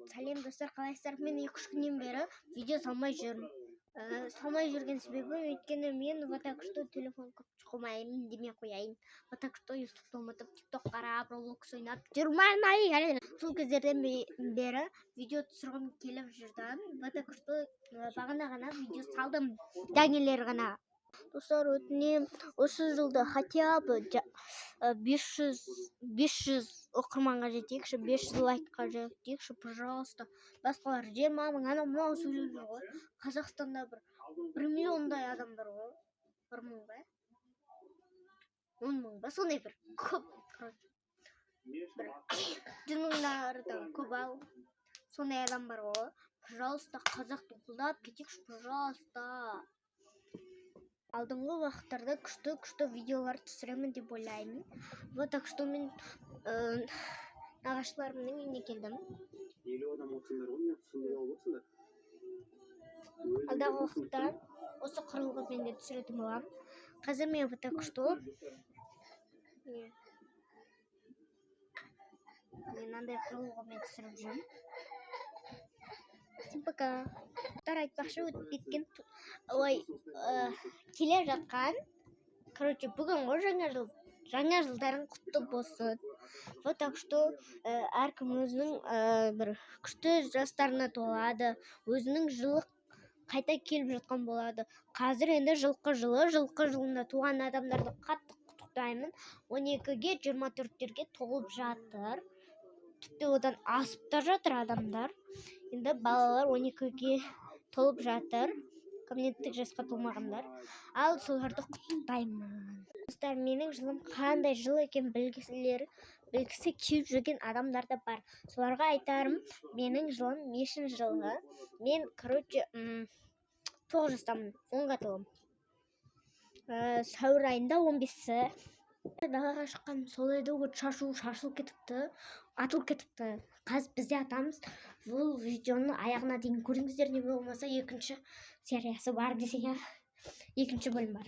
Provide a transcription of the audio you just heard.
Сәлем достар, қалайсыздар? Мен 2-3 күннен бері видео салмай жүрмін. Салмай жүрген себебім өйткені мен вот так что телефон көп қоймаймын демей қояйын. Вот так что ютубты ұмытып, тикток қарап, роблокс ойнап жүрмін. Сол кездерден бері видео түсіргім келіп жүрді. Вот так что бағана ғана видео салдым. Дәңелер ғана. Достар, өтінем, осы жылда хотя бы 500 оқырманға жетейікші, 500 лайкқа жетейікші, пожалуйста. Басқалар 20 мың анау сөйлеп жүр ғой. Қазақстанда 1 миллиондай адам бар ғой. 1 мың ба? 10 мың ба? Сондай бір көп. 100 мыңдардан көп ал. Сондай адам бар ғой. Пожалуйста, қазақты қолдап кетейікші, пожалуйста. Алдыңғы уақыттарда күшті видеолар түсіремін деп ойлаймын. Вот так что мен нағашыларымның үйіне келдім. Алдағы уақытта осы құрылғымен де түсіретін боламын. Қазір мен вот так что мынандай құрылғымен түсіріп жүрмін. Всем пока. Айтпақшы өтіп кеткен келе жатқан. Бүгін ғой жаңа жылдарың құтты болсын. Вот так что әркім өзінің бір күшті жастарына толады. Өзінің жылы қайта келіп жатқан болады. Қазір енді жылқы жылында туған адамдарды қатты құттықтаймын. 12-ге 24-терге толып жатыр. Тіпті одан асып та жатыр адамдар. Енді балалар 12-ге толып жатыр. Кәмелеттік жасқа толмағандар. Ал соларды құттықтаймын. Достар, менің жылым қандай жыл екен білгісі келіп жүрген адамдар да бар. Соларға айтарым, менің жылым мешін жылы. Мен, 9 жастамын, 10-ға толым. Сәуір айында 15-сі. Далаға шыққан сол еді, шашылып кетіпті, атылып кетіпті. Қазір бізде атамыз. Бұл видеоны аяғына дейін көріңіздер, не болмаса екінші сериясы бар десе, екінші бөлім бар.